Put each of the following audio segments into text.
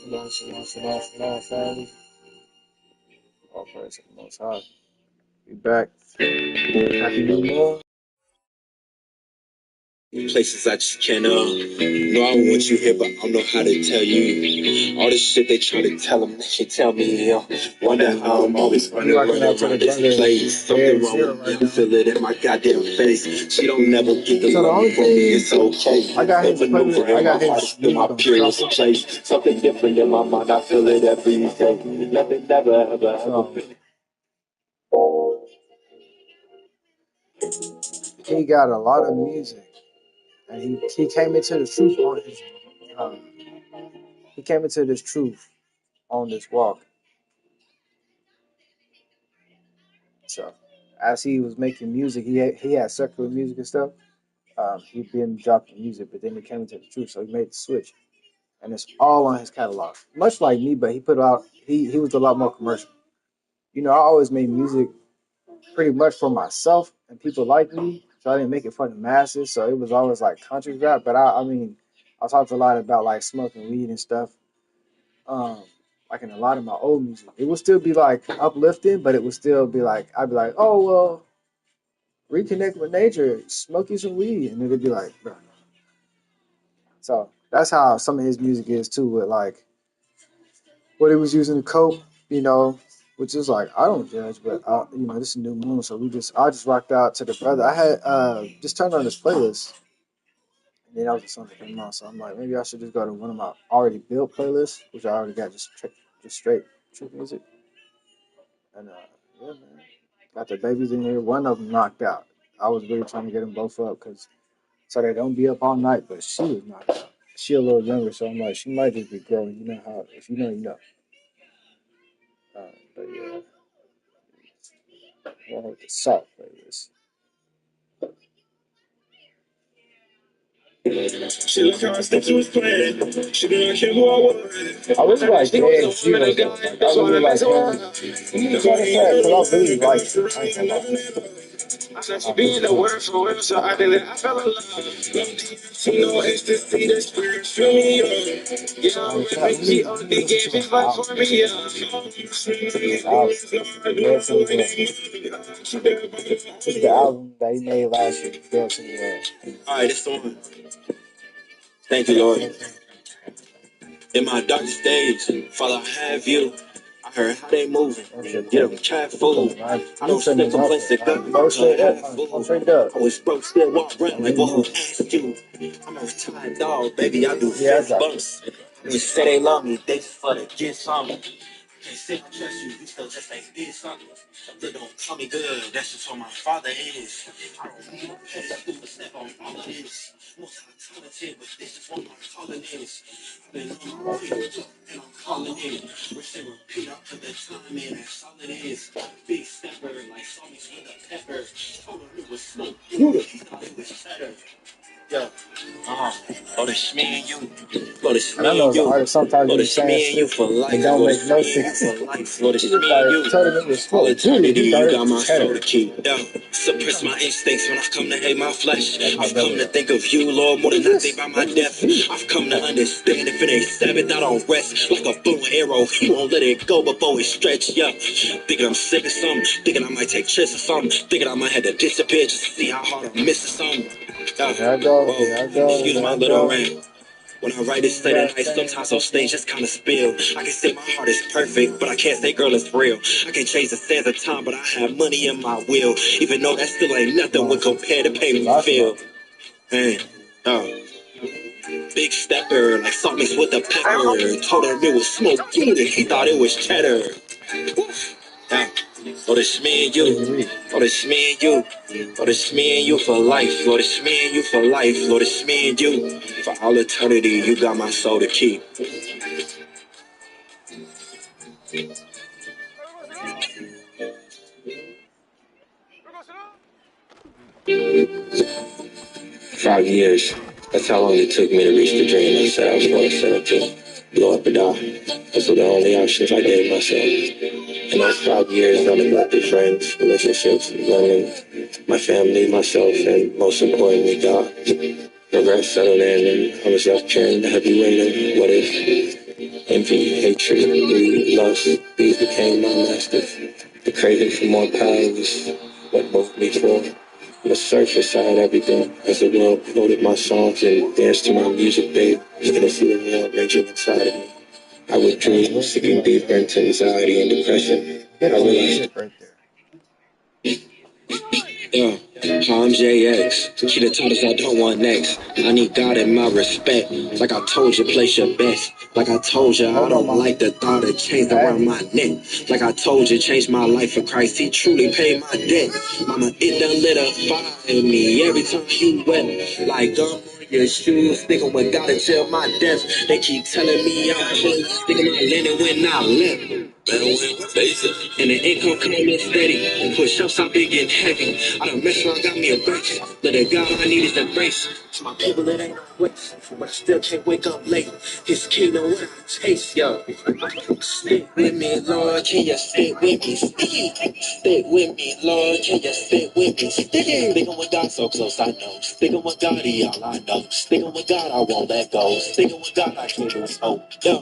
Shalom, shalom, shalom, shalom, family. All praise to the Most High. We back. Happy New Moon. Places I just can't know I want you here, but I don't know how to tell you. All this shit they try to tell them, they should tell me. Wonder how I'm always running around this place. Something wrong with me, I feel it in my goddamn face. She don't never get the love from me, it's okay. I got his playlist. I got his still my purest place. Something different in my mind, I feel it every day. Nothing never ever. He got a lot of music, and he came into the truth on his. He came into this truth on this walk. So, as he was making music, he had secular music and stuff. He'd been dropping music, but then he came into the truth, so he made the switch, and it's all on his catalog. Much like me, but he put out he was a lot more commercial. You know, I always made music pretty much for myself and people like me, so I didn't make it for the masses. So it was always like country rap. But I mean, I talked a lot about like smoking weed and stuff. Like in a lot of my old music, it would still be like uplifting, but it would still be like I'd be like, oh well, reconnect with nature, smoke you some weed, and it'd be like, bro. So that's how some of his music is too, with like what he was using to cope, you know, which is like I don't judge, but you know, this is New Moon, so I just rocked out to the brother. I had just turned on this playlist, and then that was the song that came on. So I'm like, maybe I should just go to one of my already built playlists, which I already got just straight true music. And yeah, man, got the babies in here. One of them knocked out. I was really trying to get them both up because so they don't be up all night, but she was knocked out. She a little younger, so I'm like, she might just be growing. You know how if you know, you know. But yeah. Well, the salt playlist. She looked how I stepped to his plan. She didn't care who I was. I really like Dead Zero though. Like, I really like him. He's on the track because I really like him. I ain't gonna lie. I said she be in the word for real, so I fell in love. No ecstasy, the spirit fill me up. Yeah, I'm with me, OD gave his life for me, yeah. This is the album that he made last year. Dead to the World. Alright, this the one. Thank you, Lord. In my darkest days, Father, I have you. I heard how they moving. Get them cat food. I don't slip from place to go. I was broke, still walk around like, well, who asked you? I'm a retired dog, baby. I do fist bumps. You say they love me, they just for to get something. Can't sit and trust you, you still just ain't did something. They don't call me good, that's just what my father is. I don't need a pedestal to step on all of this. Most talented, but this is what my calling is. I've been on my feet, and I'm calling it. Wish they repeat up to the time, man, that's all it is. Big stepper, like saw me with a pepper. Told him it was smoke, he thought it was cheddar. Yo, oh, that's me and you. Oh, that's And I me know and the you. artist sometimes Oh, be that's saying me and you shit for life. that don't make no sense. Oh, that's me and you. Told him it was All smoke. eternity, He thought you it got my was soul to cheddar. keep. Yo, suppress my instincts when I've come to hate my flesh. That's my I've come brother. to think of you, Lord, more than I think about my death. I've come to understand if it ain't Sabbath, I don't rest. Like a bow and arrow, he won't let it go before it stretch. Yeah, thinking I'm sick of something, thinking I might take trips or something, thinking I might have to disappear just to see how hard I'm missing something. There I go. There I go. Excuse my There I little go. rant. When I write this late at night, sometimes those things just kind of spill. I can say my heart is perfect, but I can't say, girl, it's real. I can change the sands of time, but I have money in my will. Even though that still ain't nothing when compared to pay me feel. Man, oh. Big stepper, like salt mixed with a pepper. Told him it was smoke good and he thought it was cheddar. Yeah. Oh, this me and you. Oh, this me and you. Oh, this me and you for life. Oh, this me and you for life. Oh, this me and you. For all eternity, you got my soul to keep. 5 years. That's how long it took me to reach the dream I said I was going to set up to blow up or die. Those were the only options I gave myself. In those 5 years, I neglected friends, relationships, learning my family, myself, and most importantly, God. Regret settled in, and I was left carrying the heavy weight of what if. Envy, hatred, greed, lust, these became my masters. The craving for more power was what moved me forward. The surface I had everything. As the world noted my songs and danced to my music, babe, instead of feeling more raging inside of me. I withdrew, sinking deeper into anxiety and depression. I realized right there. yeah, I'm JX. She the taught us I don't want next. I need God in my respect. Like I told you, place your bets. Like I told you, I don't like the thought of chains around my neck. Like I told you, changed my life for Christ. He truly paid my debt. Mama, it done lit a fire in me every time you wet. Like gum on your shoes, sticking with God until my death. They keep telling me I'm clean, sticking my linen when I left. And the income coming steady. Push-ups, I'm big and heavy. I done mess around, got me a brace. But the God I need is the grace. To my people, it ain't no waste. But I still can't wake up late. His kingdom, what I taste, yo. Stick with me, Lord. Can you stick with me? Stick with me, Lord. Can you stick with me? Sticking with God so close, I know. Sticking with God, he all I know. Sticking with God, I won't let go. Sticking with God, I can't lose hope. Yo.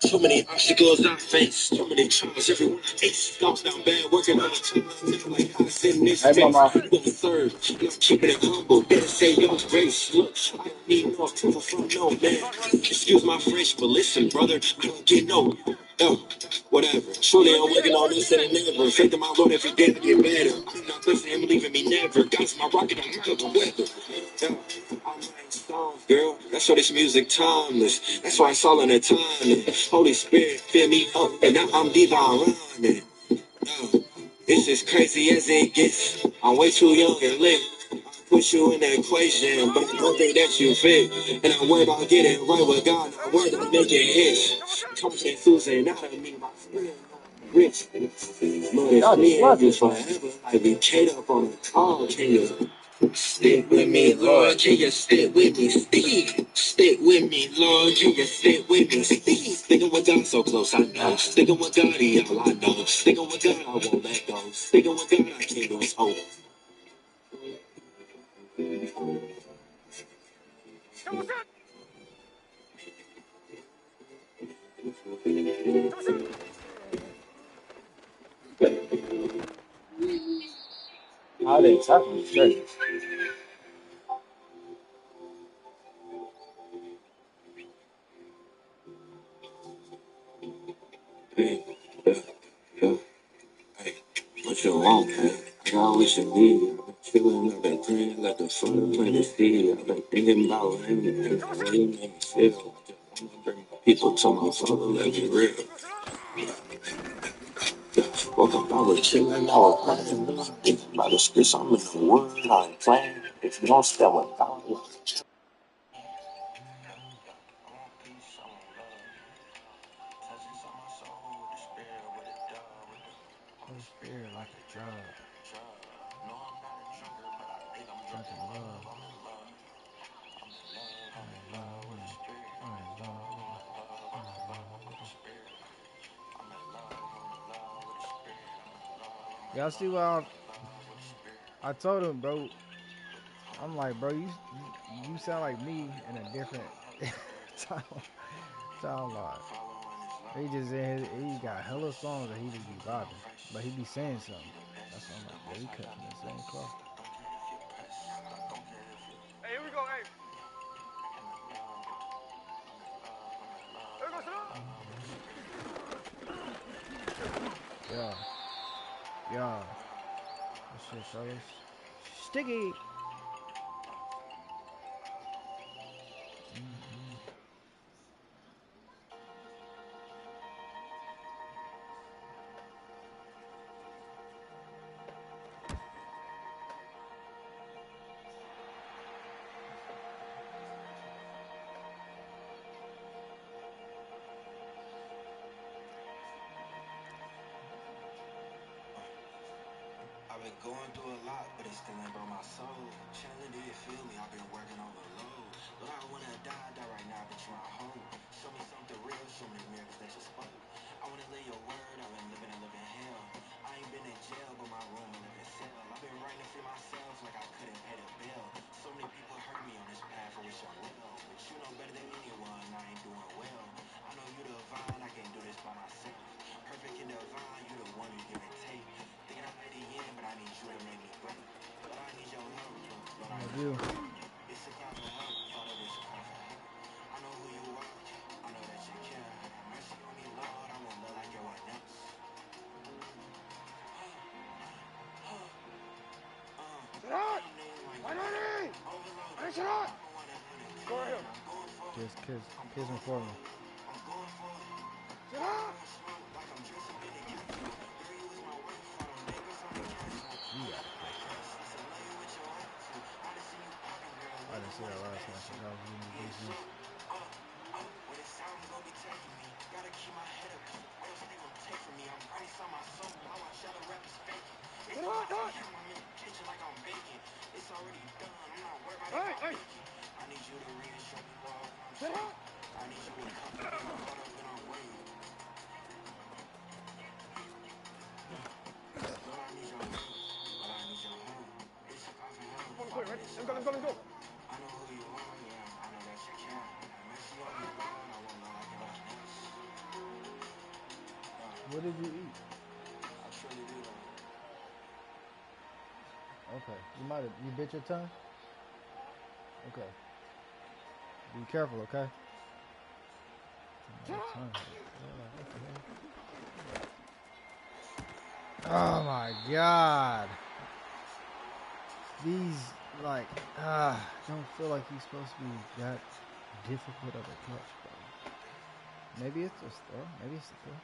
Too many obstacles I face, too many trials, everyone I ace. Lost down bad, working on the time. Like I said in this space, I'm gonna serve, and I'm keeping it humble. Better say your grace. Look, I don't need no approval from no man. Excuse my French, but listen, brother, I don't get no. Whatever. Surely I'm working on this and never. Faith in my Lord every day to get better. I'm not listening, him leaving me never. God's my rocket, I'm out of the weather. I'm writing songs, girl. That's why this music timeless. That's why it's all in the time. Holy Spirit, fill me up, and now I'm divine rhyming. It's as crazy as it gets. I'm way too young and lit. Put you in the equation, but I don't think that you fit. And I'm worried about getting right with God. I'm worried about making hits. Talking Susan out of me, my friend. Rich. But it's me and you forever. Like we Kate up on the call. Can you stick with me, Lord? Can you stick with me? Stick with me, Lord. Can you stick with me? Sticking with God so close, I know. Sticking with God, he all I know. Sticking with God, I won't let go. Sticking with God, I can't lose hope. How they talking straight? Hey, yeah, yeah. Hey, what you want, man? I got what you need. I've been feeling, I've been praying, let the Father plant the seed. I've been thinking about him and the way he made me feel. I just wanna bring people to my Father, let me real. Woke up, I was chilling, I was playing. Thinking about the scripts, I'm in the word, I ain't playing. If you don't step without me, Holy Spirit like a drug. Drunk in love. I'm in love with it. I'm in love with it. I'm in love with it. Y'all see what I told him, bro? I'm like, bro, you sound like me in a different timeline. He just he got hella songs that he just be vibing, but he be saying something. That's why I'm like, bro, we cut from the same cloth. Hey, here we go. Hey, here we go, Shalom. Yeah, yeah. That shit, fellas. Sticky. I've been going through a lot, but it still ain't broke my soul. Chandler, do you feel me? I've been working overload. But I wanna die right now, but you my hope. Show me something real, show me miracles that you spoke. I wanna live your word, I've been living a living hell. I ain't been in jail, but my room a living cell. I've been writing to free myself like I couldn't pay the bill. So many people hurt me on this path, I wish I well. But you know better than anyone, I ain't doing well. I know you the you. Just kiss him for me. You gotta kiss that. I didn't see that last night because I was reading the defense. Let's go. What did you eat? Okay. You bit your tongue? Okay. Be careful, okay? Oh my God. These, like, don't feel like he's supposed to be that difficult of a catch, bro. Maybe it's just throw. Maybe it's the throw.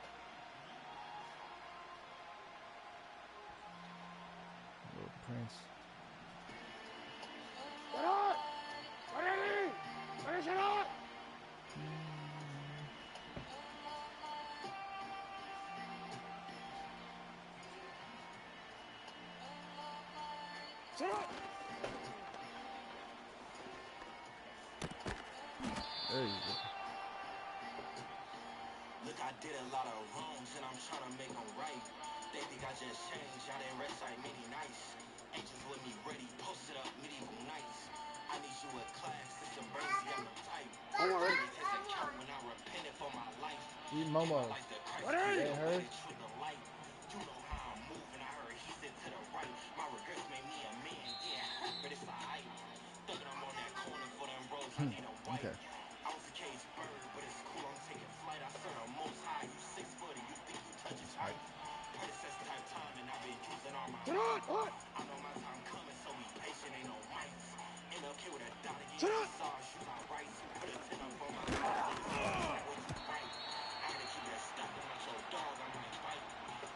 Little Prince. There you go. Look, I did a lot of wrongs and I'm trying to make them right. They think I just changed, I didn't rest like many nights. Angels with me ready, posted up medieval nights. I need you a class, this some brazy, I'm the type. Takes account when I repented for my life. Eat Momo. What are you? Heard? You know how I'm moving, I heard he said to the right. My regrets made me a man, yeah, but it's alright. Thinking I'm on that corner for them roads, I need them white. Okay. I was a caged bird, but it's cool, I'm taking flight. I serve the most high, you 6 foot and you think you touch his height. Predecessor type time and I've been using all my might. I know my time coming, so be patient, ain't no mice. MLK with a dot against the saw, shoes on rice. Put a 10 up on my heart, right. I had to keep that stuff, I'm not your dog, I might bite.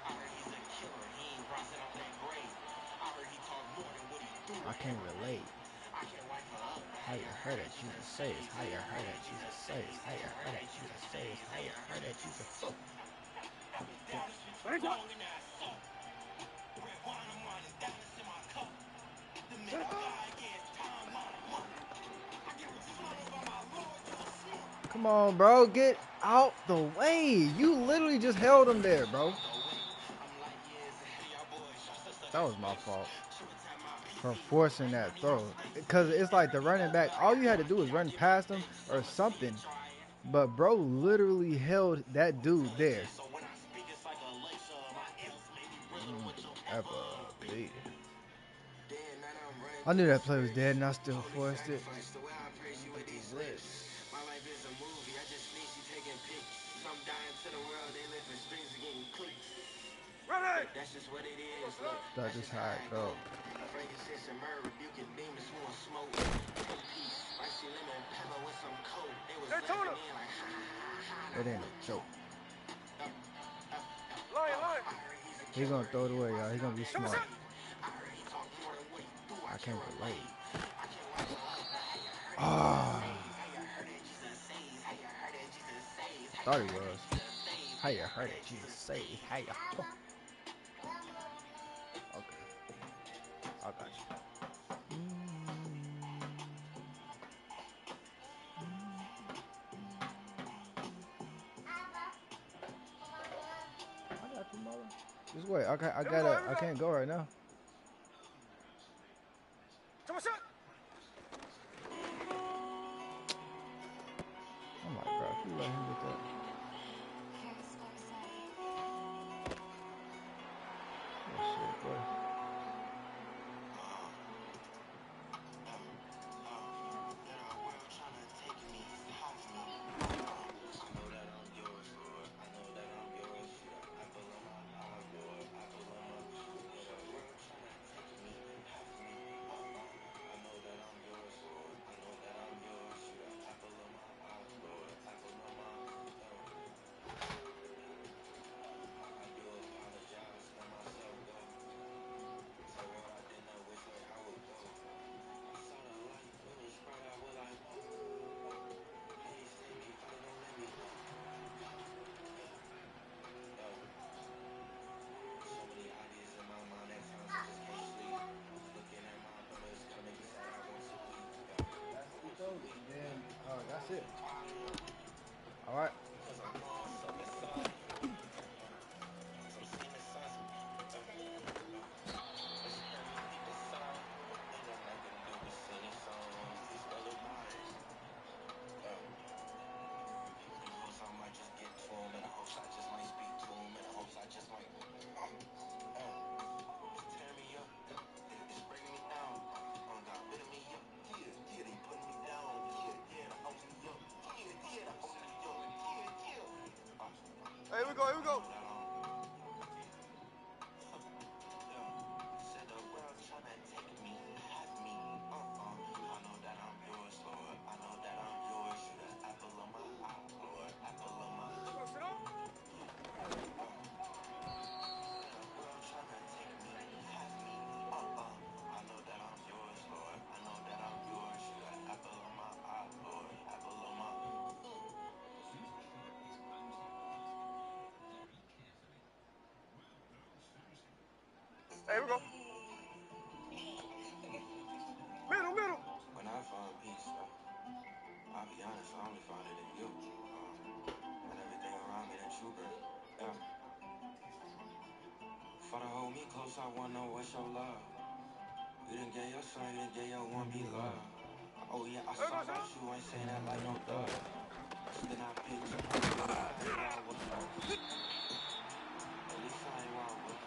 I heard he's a killer, he ain't rising out that grave. I heard he talk more than what he do. I can't relate. I can't wipe her up. How you heard it, Jesus says. How you heard it, Jesus says. How you heard it, Jesus says. How you heard it, Jesus says. Come on, bro. Get out the way. You literally just held him there, bro. That was my fault for forcing that throw. Because it's like the running back, all you had to do was run past him or something. But bro literally held that dude there. I knew that play was dead and I still forced it. My life is a movie, I just need you taking pics. Some dying to the world, they live in strings and getting clicks. That's just what it is, look. That's just how it go. Frankincense and myrrh rebuking demons who want smoke. Spicy lemon pepper with some coke. They was laughing in like ha ha ha. It ain't a joke. Lion. He's gonna throw it away, y'all. He's gonna be smart. I can't relate. Thought he was. How you heard it, Jesus say. How you. Okay. I got you. I got you, mother. Just wait. I can't go right now. I'm like, bro, if you let him get that. Oh, shit, boy. All right. Hey, here we go, here we go. Hey, here we go. Middle, middle. When I find peace, I'll be honest, I only found it in you. And everything around me that you bring. Yeah. For to hold me close, I wanna know what's your love. You done gave your son, you done gave your one be love. Oh yeah, I saw about you, ain't saying that like no thug. Then I picked you. At least I ain't where I was.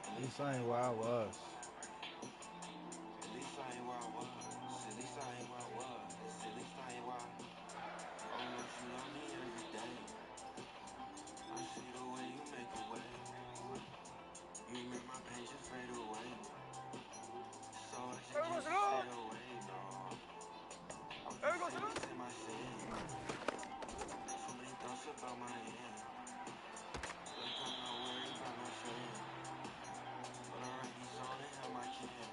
At least I ain't where I was. At least I ain't where I was. At least I ain't where I was. At least I ain't where I was. Oh, Lord, you love me every day. I see the way you make a way. You make my pages fade away. So I just can't stay away, no. I'm just in my sin. So many thoughts about my hand. Like I'm not worried about no shame. But alright, he's on it, how I can.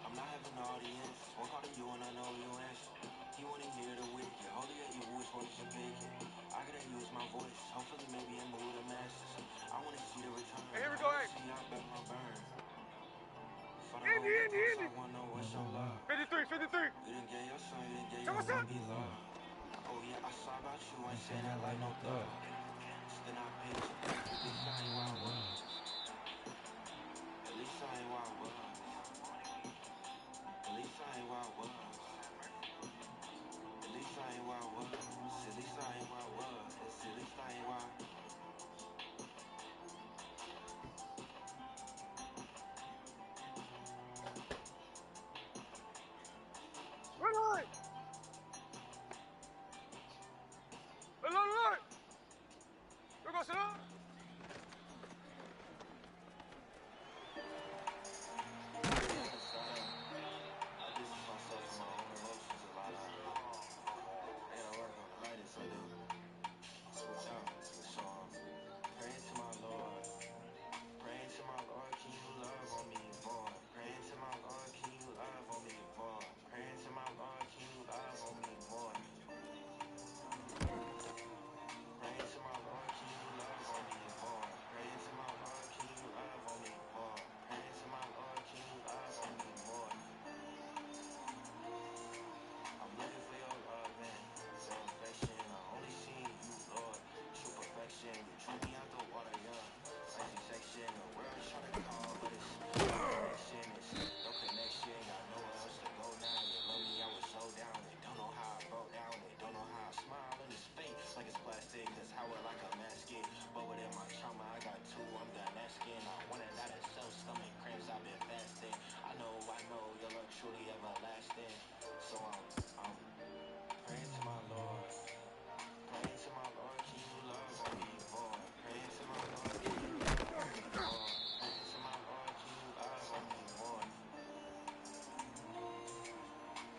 I'm not having an audience. Won't call to you and I know you answer. You wanna hear the wicked. Holy at your voice, what you picking? I gotta use my voice. Hopefully maybe in mood of masters. I wanna see the return. Hey, here we go, hey. See how better I burn. Indy. I wanna know what's your love. 53, 53. You done gave your son, you done gave your What's up? one be love. Oh yeah, I saw about you, ain't saying that like no thug. Then I picked you. At least I ain't where I was. At least I ain't where I was. At least I ain't where I was. At least I ain't where I was. At least I ain't where I was. At least I ain't where I was. Run on. Alert. Here we go, sit up. I distance myself from my own emotions a lot. I gotta work on the lightest I do. Switch out, switch on. Praying to my Lord. Praying to my Lord, can you love on me more? Praying to my Lord, can you love on me more? Praying to my Lord, can you love on me more? Praying to my Lord, can you love on me more? Praying to my Lord, can you love on me more? Praying to my Lord, can you love on me more? I'm looking for your love, man. Your affection, I only see you, Lord. True perfection, you drew me out the water, young. Icy section, the world's trying to call, but it's no connection. It's no connection. Got nowhere else to go now. You love me, I was so down. They don't know how I broke down. They don't know how I smile in his face like it's plastic. Cause how it like a mask it. But within my trauma, I got two. I'm done asking. I wanted that itself. Stomach cramps, I've been fasting. I know your love truly everlasting. So I'm praying to my Lord. Praying to my Lord, can you love on me more? Praying to my Lord, can you love on me more? Praying to my Lord, can you love on me more?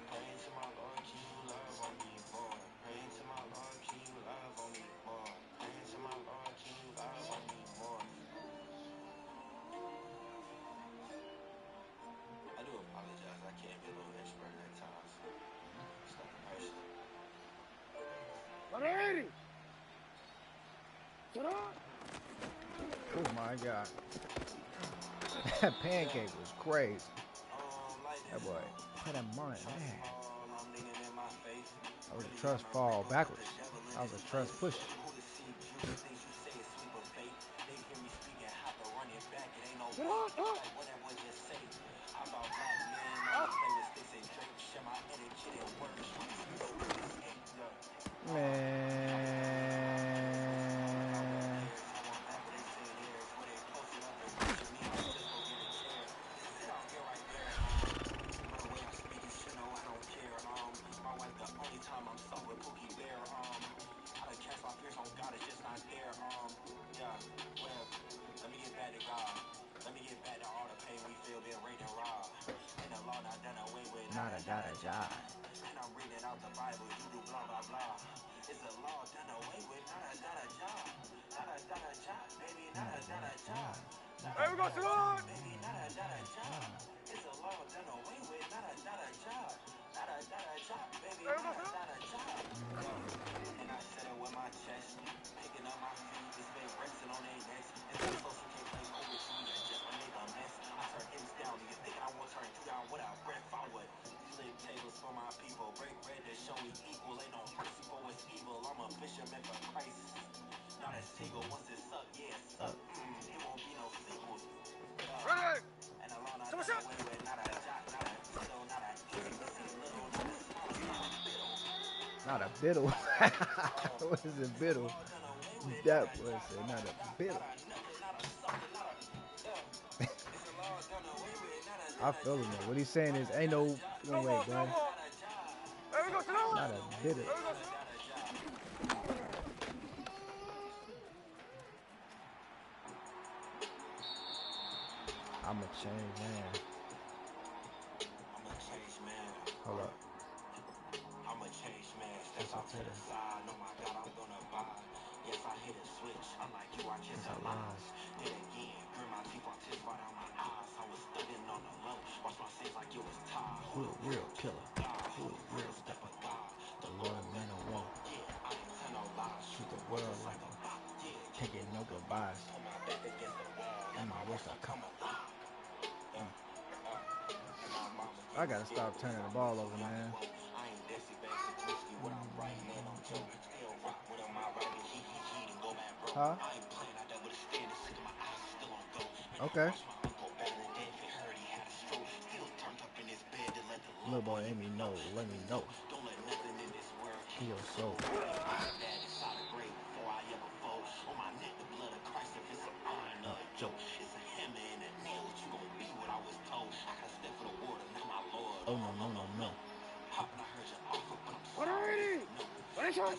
Praying to my Lord, can you love on me more? Praying to my Lord, can you love on me more? Praying to my Lord, can you love on me more? I do apologize. I can be a little expert at times. It's nothing personal. 180. Sit up. Oh my God. That pancake was crazy. That boy put a money. I'm thinking in my face. That was a trust fall backwards. That was a trust push. Get on, on. Out. Man. Not a dot a job. Hey, we go, Shalom. Hey, we go, Shalom. Ready. Come on, shot. Not a biddle. What is a biddle? That was not a biddle. I feel him though. What he's saying is, ain't no No way, more, no boy. more. Hey, we go, Shalom. Not a biddle. Hey, we go, Shalom. I'm a change man. Hold up. Yes, I tell her. Yes, I lies. Who a real killer? Who a real stepper? The Lord man of war. Treat the world like a can't get no goodbyes. And my worst I come. I gotta stop turning the ball over, man. Huh? Okay. Little boy, let me know. Let me know. Heal your soul. Joke. Oh no no no no. Ready. Ready, shot.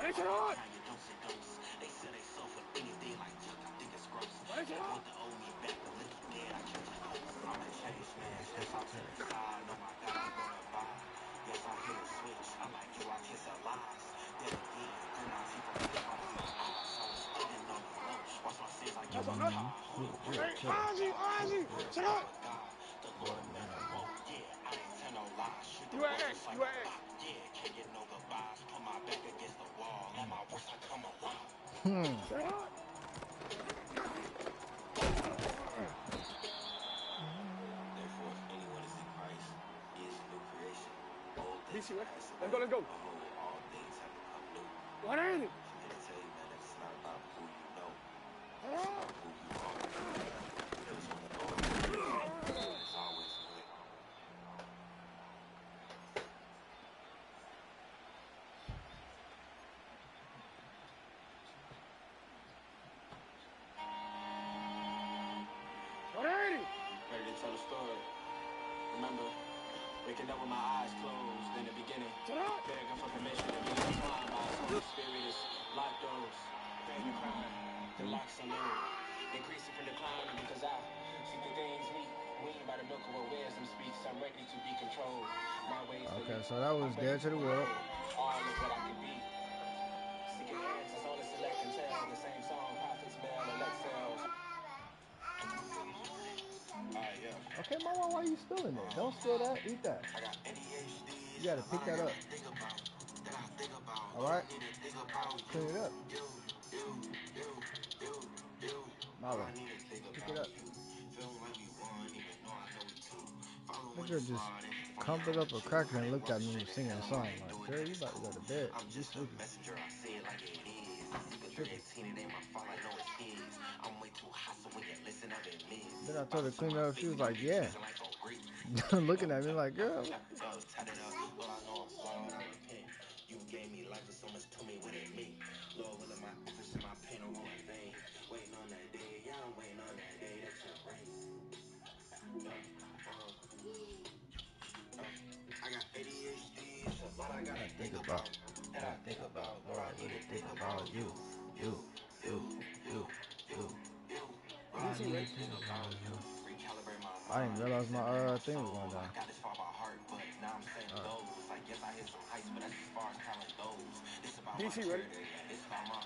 Ready, Shalom. Ready, Shalom. That's all good. Who a real Hey, killer? Ozzy, Who a Ozzy. real Shalom. Lord man of war. You at X, you at X. Shalom. BC, right? Let's go, let's go. 180. Ready to tell a story. Remember, waking up with my eyes closed in the beginning. Begging for permission to be entwined by His Holy Spirit is locked doors. Praying and crying, the locks are low. Increasing from the climbing because I see the things me. Weaned by the milk of what wisdom speaks. I'm ready to be controlled. My ways Okay, so that was Dead to the World. all of what I could be. Seeking answers, only select and tell. The same song, prophets, mail, elect cells. Okay, mama, why are you spilling it? Don't spill that. Eat that. You gotta pick that up. All right. Clean it up. Mala, pick it up. That girl just crumpled up a cracker and looked at me singing a song. Like, girl, you about to go to bed. I'm You just a sleepy. messenger, I say it like it is. You could Tripping. 13, it ain't my fault, I know it's his. I'm way too hot, so when you listen, I've been missed. Then I told her Bottles to on clean it my up. She face, was got like, me yeah. smoking like some Greek. Looking at me like, girl. Tat it up, Lord, I know I'm flawed, I repent. You gave me life, and so much to me, what it mean? Lord, willing my efforts and my pain are all in vain. Waiting on that day, yeah, I'm waiting on that day that you bring. I got ADHD, it's a lot I gotta think about. And I think about, Lord, I really think about you, you, you, you, you, you. Lord, I DC really ready? think about you. Recalibrate my I didn't mind, realize reset my my thing was soul. going I down. got this far by heart, but now I'm setting All right. goals. I guess I hit some heights, but that's as far as talent goes. It's about my DC ready? character, it's about my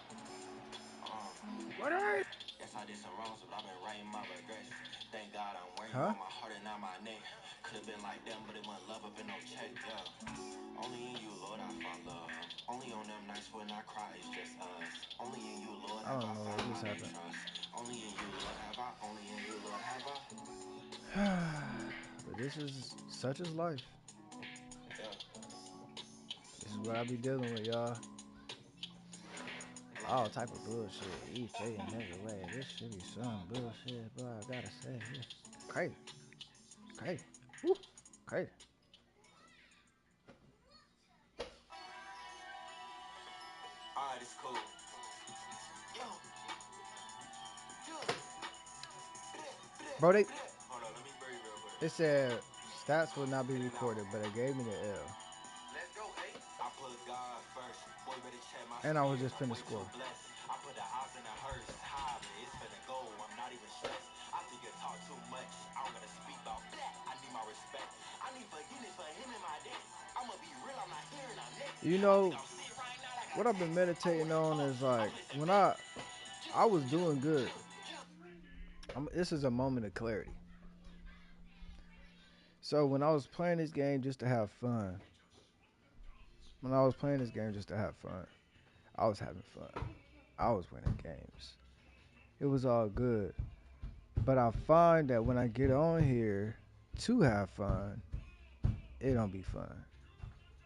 Ready? yes, I did some wrongs, but I've been writing my regrets. Thank God I'm wearing you Huh? on my heart and not my neck. Could've been like them, but it wasn't love up in no check, yeah. Only in you, Lord, I find love. Only on them nights when I cry, it's just us. Only in you, Lord, I have don't I know what found just my happened. trust. Only in you, Lord, have I. Only in you, Lord, have I. But this is such is life. Yeah. This is what I be dealing with, y'all. All type of bullshit. Each day and every way. This should be some bullshit, but I gotta say, yeah. Crazy. Crazy. Woo. Crazy. Alright, it's cool. Yo, yo. Bro, they Hold on, let me breathe real quick. it said stats will not be recorded, but it gave me the L. Let's go, hey. I put God first. Boy, better check my And I was spirit. just I'm finna way too score. blessed. I put the odds in the hearse. High, but it's finna go. I'm not even stressed. I think you talk too much. I don't gotta speak about that. I need my respect. I need forgiveness for him and my debts. I'ma be real, I'm not hearing, I'm next. You I think know, I'm sitting right now like I what I've been text. I meditating wanna on talk. is I'm like placing when bets. I was doing good. This is a moment of clarity. So when I was playing this game just to have fun, I was having fun. I was winning games. It was all good. But I find that when I get on here to have fun, it don't be fun.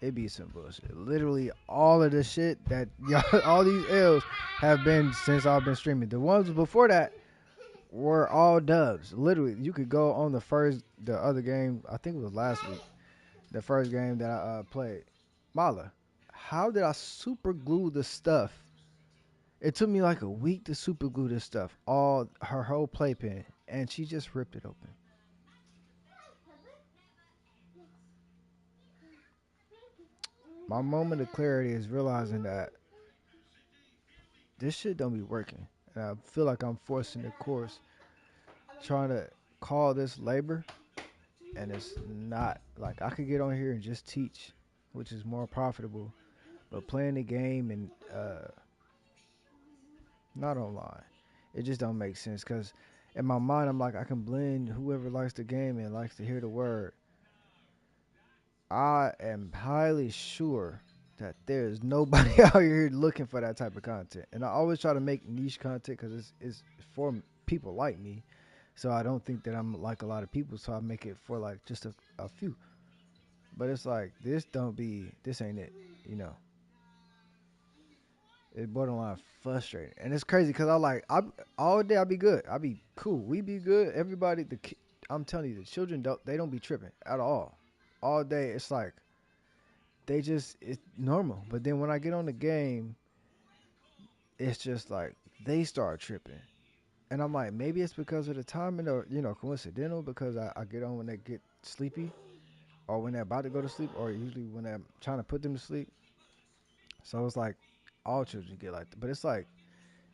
It be some bullshit. Literally all of the shit that y'all, all these L's have been since I've been streaming. The ones before that were all dubs. Literally, you could go on the other game. I think it was last week. The first game that I played. Mala, how did I super glue the stuff? It took me like a week to super glue this stuff. All her whole playpen, and she just ripped it open. My moment of clarity is realizing that this shit don't be working. And I feel like I'm forcing the course, trying to call this labor, and it's not. Like I could get on here and just teach, which is more profitable. But playing the game and not online, it just don't make sense. Cause in my mind, I'm like I can blend whoever likes the game and likes to hear the word. I am highly sure that there's nobody out here looking for that type of content. And I always try to make niche content because it's for people like me. So I don't think that I'm like a lot of people. So I make it for like just a few. But it's like this ain't it. You know, it's borderline frustrating, and it's crazy because I all day I be good. I be cool. We be good. Everybody, I'm telling you, the children don't be tripping at all. All day it's like it's normal. But then when I get on the game, it's just like they start tripping. And I'm like, maybe it's because of the timing or, coincidental because I get on when they get sleepy or when they're about to go to sleep or usually when I'm trying to put them to sleep. So it's like all children get like that. But it's like,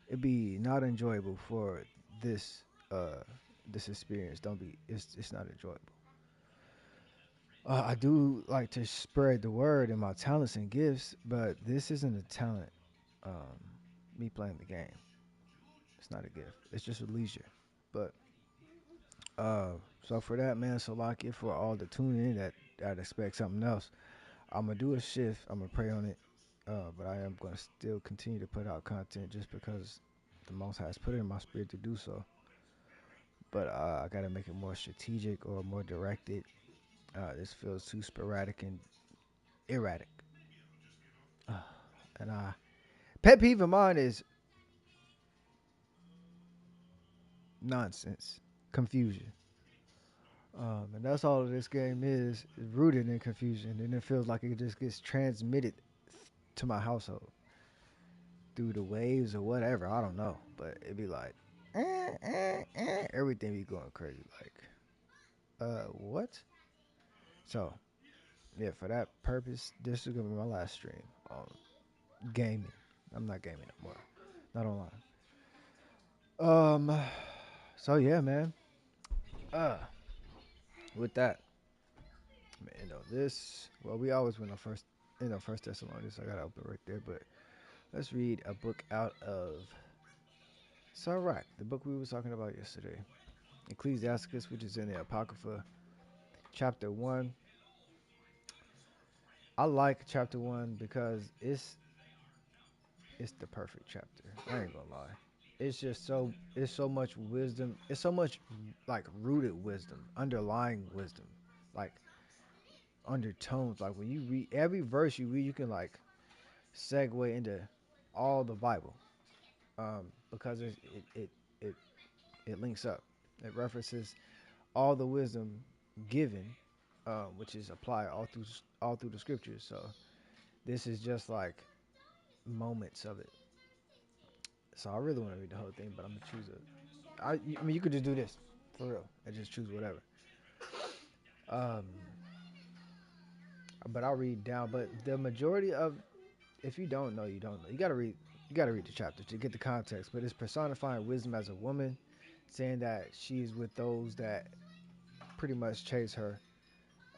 it'd be not enjoyable for this, this experience. It's not enjoyable. I do like to spread the word and my talents and gifts, but this isn't a talent. Um, me playing the game, it's not a gift. It's just a leisure. But so for that, man, Salakia, for all the tuning in that expect something else, I'm gonna do a shift. I'm gonna pray on it, but I am gonna still continue to put out content just because the Most High has put it in my spirit to do so. But I gotta make it more strategic or more directed This feels too sporadic and erratic. And pet peeve of mine is nonsense, confusion. And that's all this game is rooted in confusion. And it feels like it just gets transmitted to my household through the waves or whatever. I don't know. But it'd be like, everything be going crazy. Like, what? So, yeah, for that purpose, this is going to be my last stream on gaming. I'm not gaming no more. Not online. So yeah, man. Uh, with that, this. Well, we always went on First Thessalonians. So I gotta open right there. But let's read a book out of Sirach, the book we were talking about yesterday. Ecclesiasticus, which is in the Apocrypha, chapter 1. I like chapter 1 because it's the perfect chapter. I ain't gonna lie. It's so much wisdom. It's so much like rooted wisdom, underlying wisdom, like undertones. Like when you read every verse you read, you can like segue into all the Bible, because it it links up. It references all the wisdom given, which is applied all through the scriptures. So this is just like moments of it. So I really want to read the whole thing, but I'm gonna choose a. I mean, you could just do this for real and just choose whatever. Um, but I'll read down. But the majority of, if you don't know, you don't know. You gotta read. You gotta read the chapter to get the context. But it's personifying wisdom as a woman, saying that she's with those that pretty much chase her,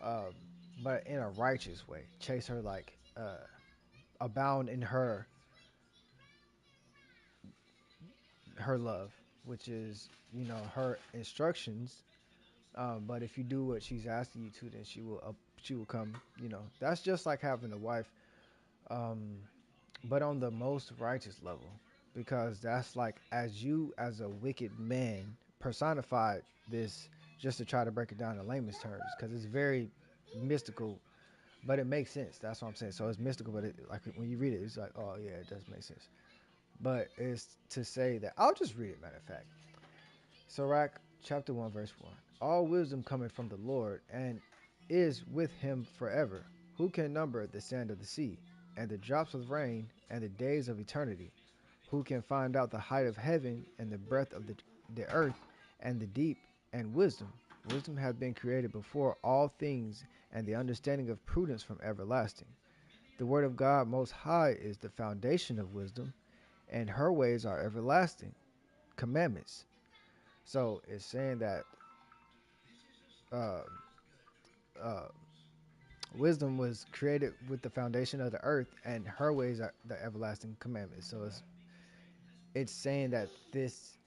um, but in a righteous way. Chase her like abound in her love, which is her instructions. But if you do what she's asking you to, then she will come. That's just like having a wife, um, but on the most righteous level, because that's like as a wicked man personified this, just to try to break it down in layman's terms, because it's very mystical, but it makes sense. That's what I'm saying. So it's mystical, but like when you read it, it's like, oh yeah, it does make sense. But it's to say that I'll just read it. Matter of fact, Sirach chapter 1 verse 1. All wisdom cometh from the Lord, and is with him forever. Who can number the sand of the sea, and the drops of rain, and the days of eternity? Who can find out the height of heaven, and the breadth of the earth, and the deep, and wisdom? Wisdom hath been created before all things, and the understanding of prudence from everlasting. The word of God most high is the foundation of wisdom, and her ways are everlasting commandments. So it's saying that uh, uh, wisdom was created with the foundation of the earth, and her ways are the everlasting commandments. So it's saying that this.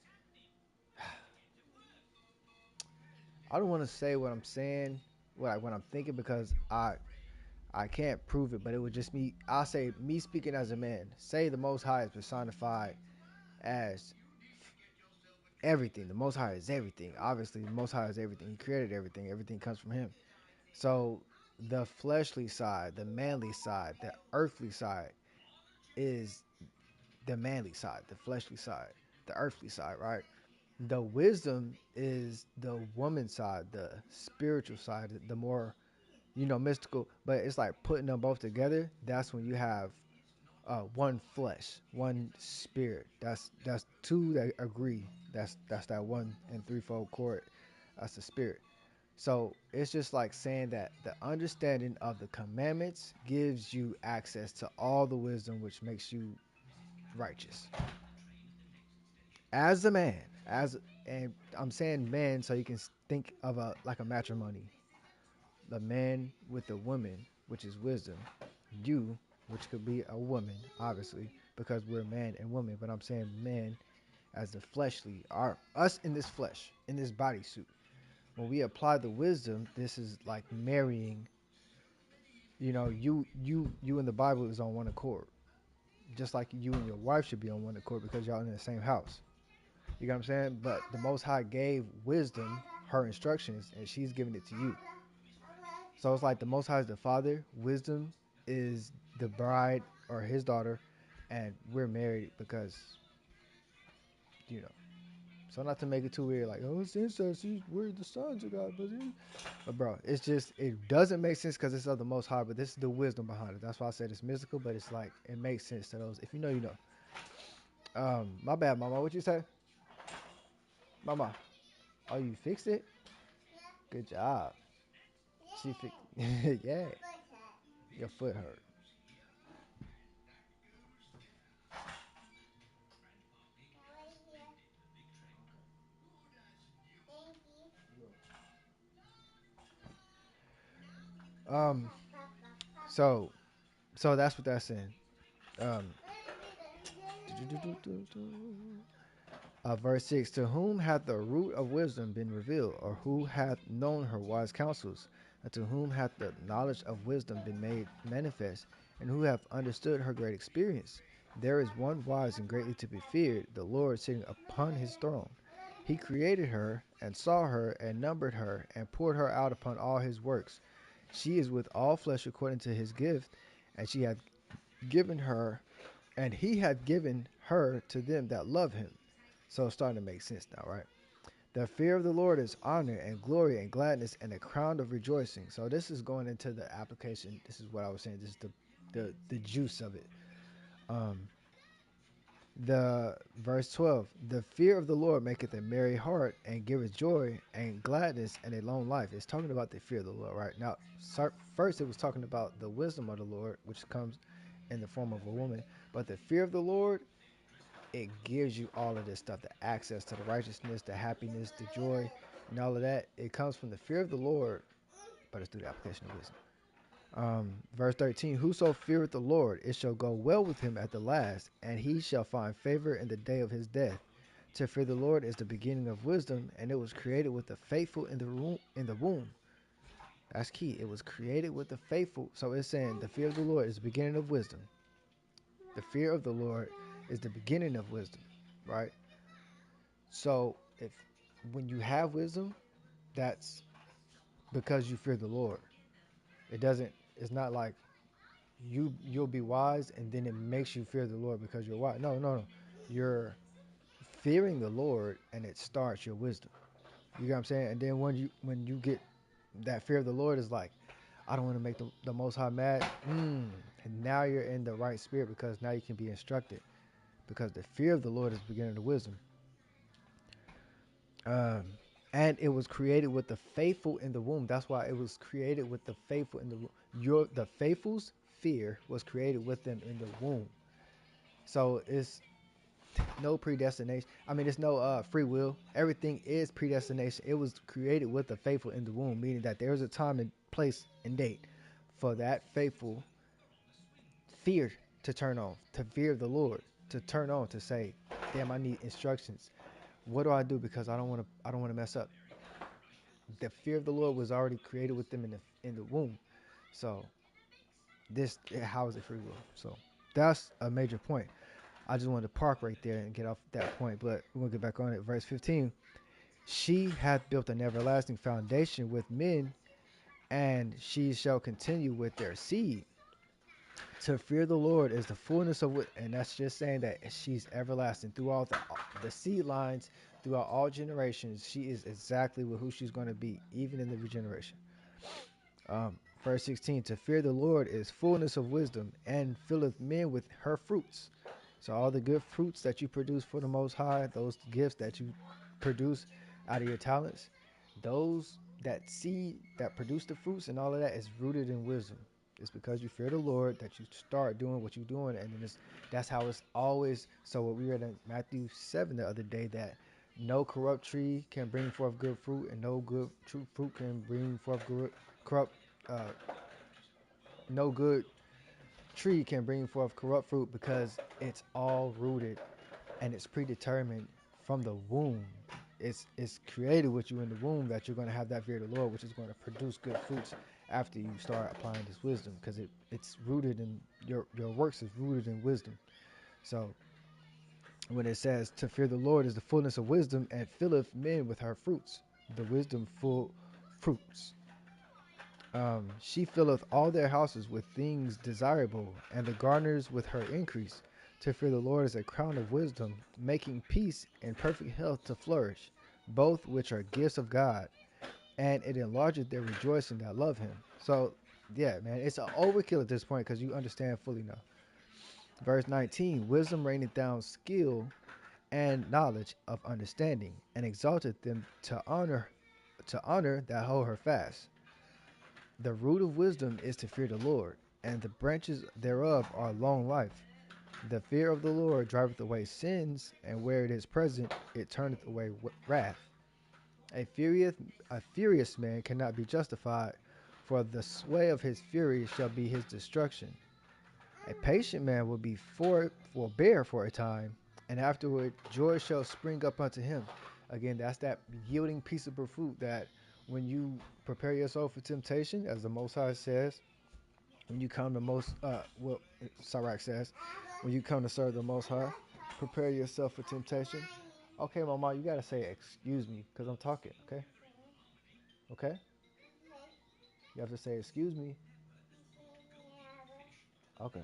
I don't want to say what I'm saying, what I'm thinking, because I can't prove it, but it would just be, I'll say me speaking as a man. Say the Most High is personified as everything. The Most High is everything. Obviously, the Most High is everything. He created everything. Everything comes from Him. So the fleshly side, the manly side, the earthly side is the manly side, the fleshly side, the earthly side, right? The wisdom is the woman side, the spiritual side, the more mystical. But it's like putting them both together. That's when you have one flesh, one spirit. That's two that agree. That's that one and threefold chord. That's the spirit. So it's just like saying that the understanding of the commandments gives you access to all the wisdom, which makes you righteous as a man. And I'm saying man, so you can think of a like a matrimony. The man with the woman, which is wisdom. You, which could be a woman, obviously, because we're man and woman. But I'm saying man as the fleshly, us in this flesh, in this bodysuit. When we apply the wisdom, this is like marrying. You and the Bible is on one accord. Just like you and your wife should be on one accord because y'all in the same house. You know what I'm saying? But the Most High gave wisdom her instructions, and she's giving it to you. So it's like the Most High is the father, wisdom is the bride or his daughter, and we're married because, you know. So not to make it too weird, like, oh, it's incest, we're the sons of God. But bro, it's just, it doesn't make sense because it's of the Most High, but this is the wisdom behind it. That's why I said it's mystical, but it's like, it makes sense to those. If you know, you know. My bad, mama. What you say? Mama. Oh, you fixed it? Good job. She fixed yeah. Your foot hurt. Um, so that's what that's saying. Um, verse 6, to whom hath the root of wisdom been revealed, or who hath known her wise counsels? And to whom hath the knowledge of wisdom been made manifest, and who hath understood her great experience? There is one wise and greatly to be feared, the Lord sitting upon his throne. He created her, and saw her, and numbered her, and poured her out upon all his works. She is with all flesh according to his gift, and she hath given her, and he hath given her to them that love him. So it's starting to make sense now, right? The fear of the Lord is honor and glory and gladness and a crown of rejoicing. So this is going into the application. This is what I was saying. This is the juice of it. The verse 12, the fear of the Lord maketh a merry heart and giveth joy and gladness and a long life. It's talking about the fear of the Lord, right? Now, first it was talking about the wisdom of the Lord, which comes in the form of a woman. But the fear of the Lord, it gives you all of this stuff, the access to the righteousness, the happiness, the joy, and all of that. It comes from the fear of the Lord, but it's through the application of wisdom. Verse 13, whoso feareth the Lord, it shall go well with him at the last, and he shall find favor in the day of his death. To fear the Lord is the beginning of wisdom, and it was created with the faithful in the womb. That's key. It was created with the faithful. So it's saying the fear of the Lord is the beginning of wisdom. The fear of the Lord is the beginning of wisdom, right? So if when you have wisdom, that's because you fear the Lord. It doesn't. It's not like you'll be wise and then it makes you fear the Lord because you're wise. No. You're fearing the Lord and it starts your wisdom. You get what I'm saying? And then when you get that fear of the Lord is like, I don't want to make the Most High mad. And now you're in the right spirit because now you can be instructed. Because the fear of the Lord is the beginning of wisdom. And it was created with the faithful in the womb. That's why it was created with the faithful in the womb. The faithful's fear was created with them in the womb. So it's no predestination. I mean, it's no free will. Everything is predestination. It was created with the faithful in the womb, meaning that there is a time and place and date for that faithful fear to turn on, to fear the Lord, to turn on, to say, damn, I need instructions. What do I do? Because I don't want to mess up. The fear of the Lord was already created with them in the womb. So this, how is it free will? So that's a major point. I just wanted to park right there and get off that point, but we're gonna get back on it. Verse 15, she hath built an everlasting foundation with men, and she shall continue with their seed. To fear the Lord is the fullness of what, and that's just saying that she's everlasting throughout the seed lines, throughout all generations. She is exactly who she's going to be, even in the regeneration. Verse 16, to fear the Lord is fullness of wisdom, and filleth men with her fruits. So all the good fruits that you produce for the Most High, those gifts that you produce out of your talents, those that seed that produce the fruits and all of that is rooted in wisdom. It's because you fear the Lord that you start doing what you're doing, and then that's how it's always. So what we read in Matthew 7 the other day, that no corrupt tree can bring forth good fruit, and no good true fruit can bring forth corrupt. Uh, no good tree can bring forth corrupt fruit because it's all rooted and it's predetermined from the womb. It's created with you in the womb that you're going to have that fear of the Lord, which is going to produce good fruits after you start applying this wisdom, because it's rooted in your works is rooted in wisdom. So when it says to fear the Lord is the fullness of wisdom and filleth men with her fruits, the wisdom full fruits. She filleth all their houses with things desirable, and the garners with her increase. To fear the Lord is a crown of wisdom, making peace and perfect health to flourish, both which are gifts of God, and it enlargeth their rejoicing that love him. So, yeah, man, it's an overkill at this point because you understand fully now. Verse 19, wisdom raineth down skill and knowledge of understanding, and exalteth them to honor that hold her fast. The root of wisdom is to fear the Lord, and the branches thereof are long life. The fear of the Lord driveth away sins, and where it is present, it turneth away wrath. A furious man cannot be justified, for the sway of his fury shall be his destruction. A patient man will bear for a time, and afterward joy shall spring up unto him. Again, that's that yielding peaceable fruit that when you prepare yourself for temptation, as the Most High says, when you come to Sirach says, when you come to serve the Most High, prepare yourself for temptation. Okay, Mama, you gotta say excuse me because I'm talking. Okay, okay. You have to say excuse me. Okay.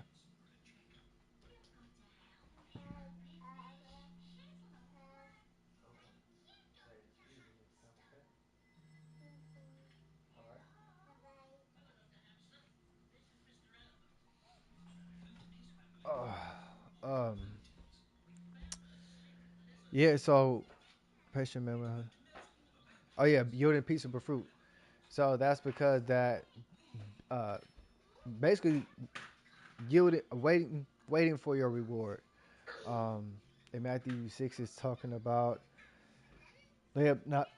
Um. Yeah. So patient man. Oh yeah, yielding peaceable fruit. So that's because that uh basically yielding waiting for your reward. Um in Matthew 6 is talking about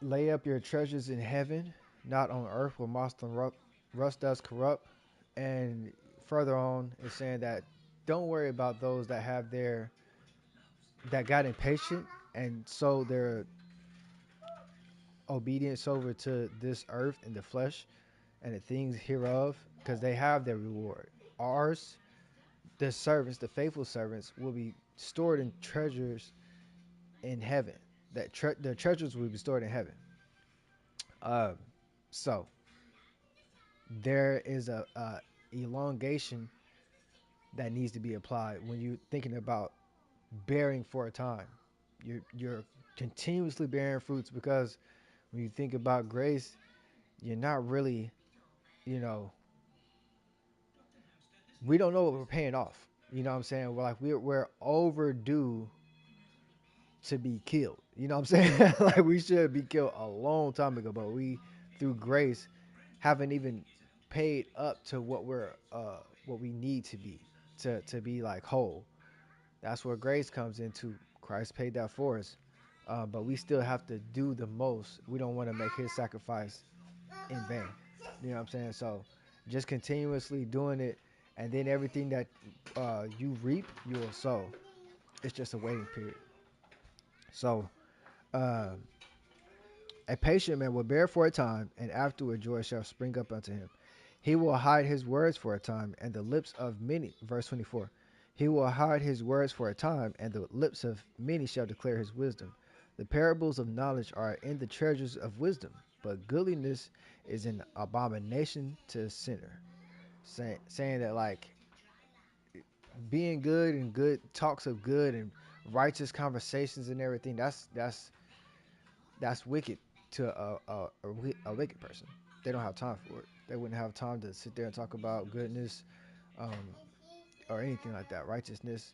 lay up your treasures in heaven, not on earth where moth and rust does corrupt. And further on it's saying that don't worry about those that got impatient and sold their obedience over to this earth and the flesh and the things hereof, because they have their reward. Ours, the servants, the faithful servants, will be stored in treasures in heaven. The treasures will be stored in heaven. Um, so there is a elongation that needs to be applied when you're thinking about bearing for a time. You're continuously bearing fruits because when you think about grace, you're not really, you know, we don't know what we're paying off. You know what I'm saying? We're overdue to be killed. You know what I'm saying? Like we should be killed a long time ago, but we through grace haven't even paid up to what we need to be to be like whole. That's where grace comes into. Christ paid that for us. But we still have to do the most. We don't want to make his sacrifice in vain. You know what I'm saying? So just continuously doing it, and then everything that you reap, you will sow. It's just a waiting period. So uh, a patient man will bear for a time, and afterward joy shall spring up unto him. He will hide his words for a time, and the lips of many. Verse 24. He will hide his words for a time, and the lips of many shall declare his wisdom. The parables of knowledge are in the treasures of wisdom, but goodliness is an abomination to a sinner. Saying that like being good and good talks of good and righteous conversations and everything, that's wicked to a wicked person. They don't have time for it. They wouldn't have time to sit there and talk about goodness, um, or anything like that, righteousness.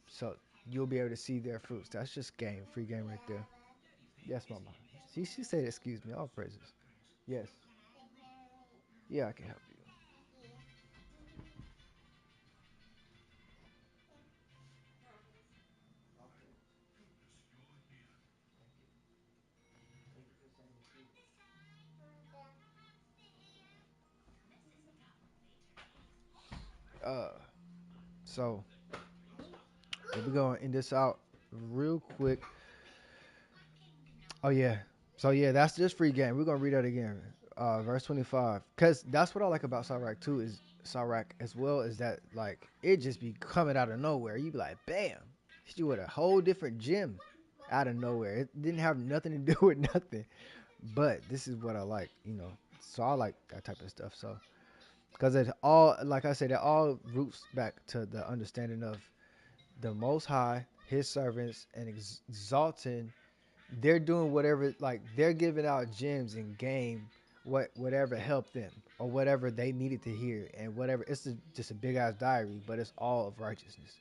So you'll be able to see their fruits. That's just free game right there. Yes, mama. She said, "Excuse me." All praises. Yes. Yeah, I can help you. Uh, so we're gonna end this out real quick. Oh yeah. So yeah, that's just free game. We're gonna read that again. Verse 25. Cause that's what I like about Sirach too is Sirach as well is that like it just be coming out of nowhere. You be like, bam, she with a whole different gem out of nowhere. It didn't have nothing to do with nothing. But this is what I like, So I like that type of stuff. So because it all, like I said, it all roots back to the understanding of the Most High, His servants, and exalting. They're doing whatever, like they're giving out gems in game, whatever helped them or whatever they needed to hear, and whatever. Just a big ass diary, but it's all of righteousness.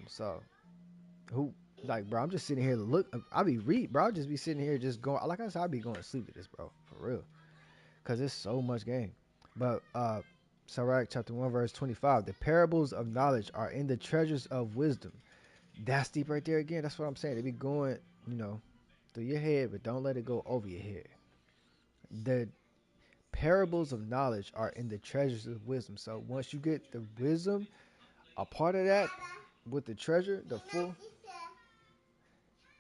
So who like, bro? I'm just sitting here to look. I'll be read, bro. I'll just be sitting here just going. Like I said, I'll be going to sleep with this, bro, for real, because it's so much game. But Sirach chapter 1 verse 25, the parables of knowledge are in the treasures of wisdom. That's deep right there again. That's what I'm saying. They be going, you know, through your head, but don't let it go over your head. The parables of knowledge are in the treasures of wisdom. So once you get the wisdom, a part of that with the treasure, the full.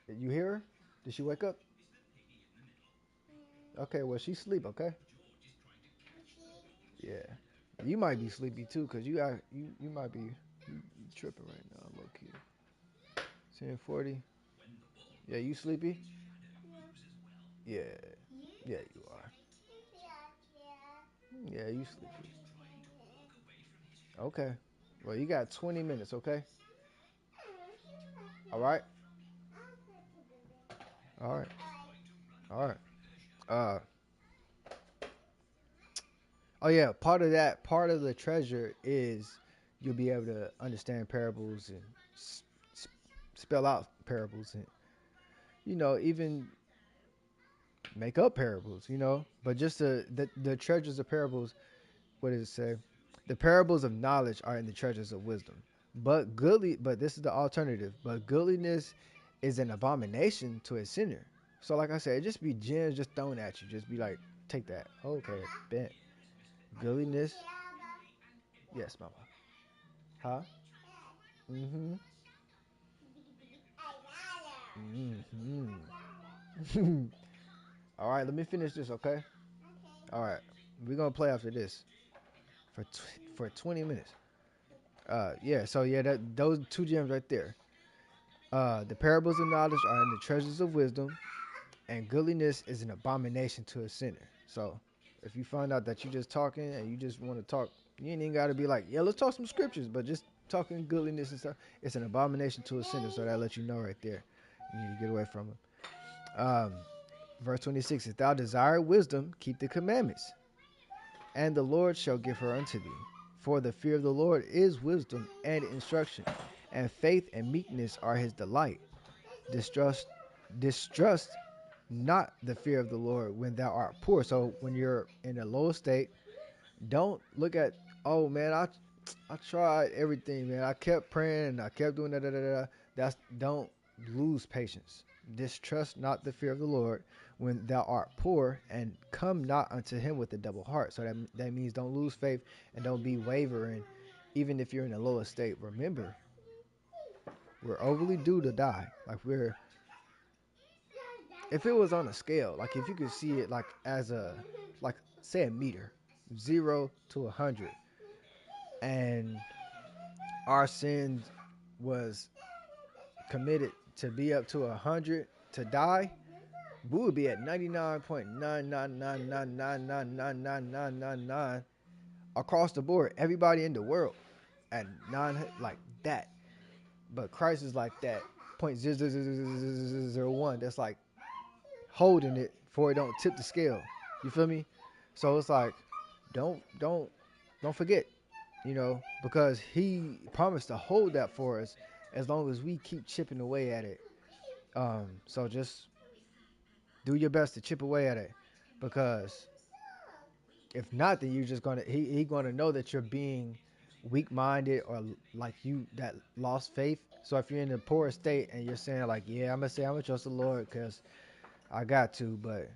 You hear her? Did she wake up? Okay, well she's asleep. Okay. Yeah. You might be sleepy too, cause you might be you tripping right now, low key. 10:40. Yeah, you sleepy? Yeah. Yeah, you are. Yeah, you sleepy. Okay. Well, you got 20 minutes, okay? All right? All right. All right. Uh oh yeah, part of the treasure is you'll be able to understand parables and s- spell out parables and even make up parables, But just the treasures of parables, what does it say? The parables of knowledge are in the treasures of wisdom. But this is the alternative. But goodliness is an abomination to a sinner. So like I said, it just be gems just thrown at you. Just be like, take that. Okay, bet. Goodliness. Yes, mama. Huh? Mm-hmm. Mm-hmm. All right, let me finish this, okay? All right. We're gonna play after this for 20 minutes. Yeah, so yeah, those two gems right there. The parables of knowledge are in the treasures of wisdom, and goodliness is an abomination to a sinner. So, if you find out that you just talking and you just want to talk, you ain't even got to be like, yeah, let's talk some scriptures, but just talking goodliness and stuff, it's an abomination to a sinner. So that lets you know right there. You need to get away from him. Verse 26: If thou desire wisdom, keep the commandments, and the Lord shall give her unto thee. For the fear of the Lord is wisdom and instruction, and faith and meekness are his delight. Distrust, distrust not the fear of the Lord when thou art poor. So when you're in a low state, don't look at, oh man, I tried everything, man. I kept praying and I kept doing da. Don't lose patience. Distrust not the fear of the Lord when thou art poor, and come not unto him with a double heart. So that means don't lose faith and don't be wavering, even if you're in a low state. Remember, we're overly due to die. If it was on a scale, like if you could see it like as like say a meter, 0 to 100, and our sins was committed to be up to 100 to die, we would be at 99.99999999999 across the board. Everybody in the world at 9 like that. But Christ is like that 0.00001. That's like holding it for it don't tip the scale. You feel me? So it's like don't forget, because he promised to hold that for us as long as we keep chipping away at it. So just do your best to chip away at it, because if not, then you're just gonna he gonna know that you're being weak minded or like you that lost faith. So if you're in a poor state and you're saying like, yeah, I'm gonna trust the Lord because I got to, but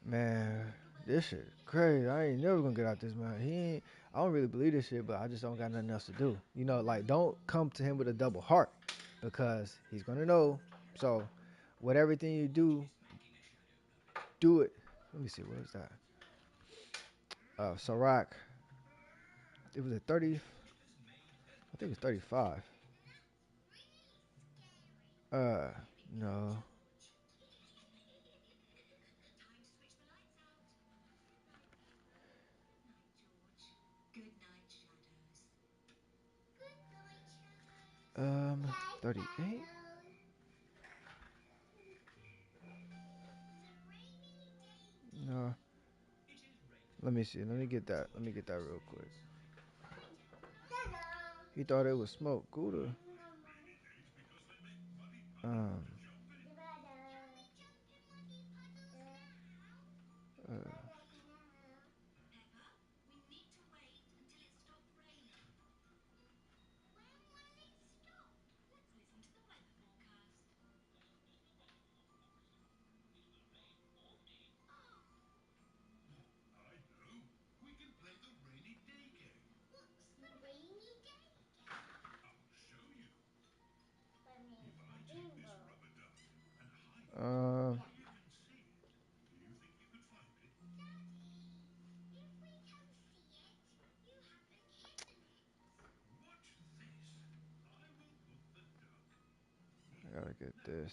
man, this shit crazy. I ain't never gonna get out this, man. I don't really believe this shit, but I just don't got nothing else to do. Like don't come to him with a double heart, because he's gonna know. So, with everything you do, do it. Let me see, what is that? Sirach. It was a 30. I think it's 35. No. 38. No. Let me see. Let me get that. Let me get that real quick. He thought it was smoke. Gouda. Um. Uh, uh, I gotta get this.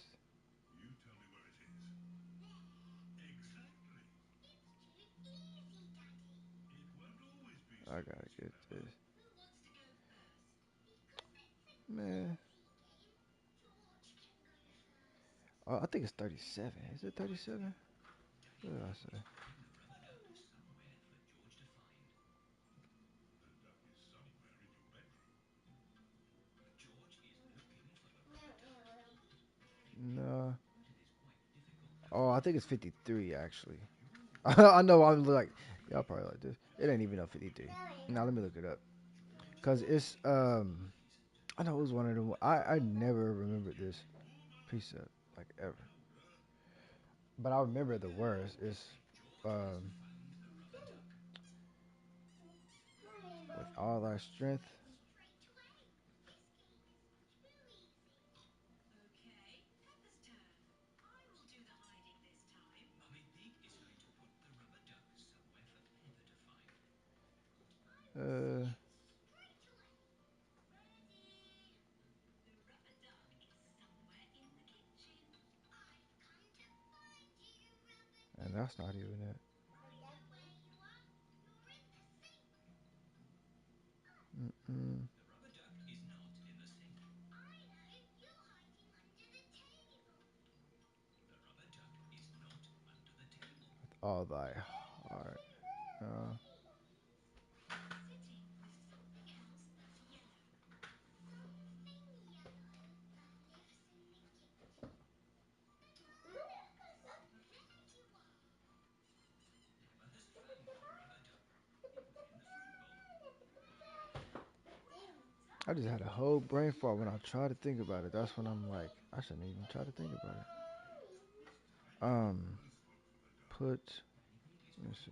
I gotta get this. Man. Oh, I think it's 37. Is it 37? What did I say? No. Oh, I think it's 53 actually. I know I'm like, y'all probably like this. It ain't even up 53. Now let me look it up. Cause it's I know it was one of them. I never remembered this precept like ever, but I remember the words. It's um with all thy strength. Uh, and that's not even it. Mm-mm. All thy heart. I just had a whole brain fart when I try to think about it. That's when I'm like, I shouldn't even try to think about it. Put. Let me see.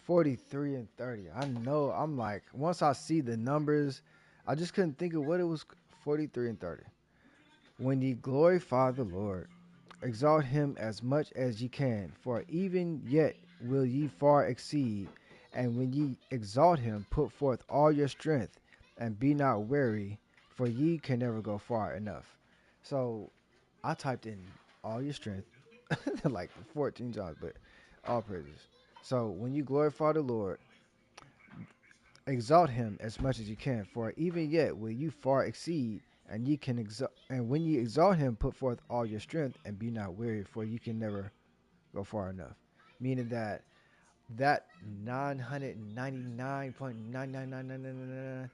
43 and 30. I know. I'm like, once I see the numbers, I just couldn't think of what it was. 43 and 30. When ye glorify the Lord, exalt him as much as ye can, for even yet will ye far exceed. And when ye exalt him, put forth all your strength, and be not weary, for ye can never go far enough. So I typed in all your strength like 14 times, but all praises. So when you glorify the Lord, exalt him as much as you can, for even yet will you far exceed, and ye can exalt, and when ye exalt him, put forth all your strength, and be not weary, for you can never go far enough. Meaning that 999.99999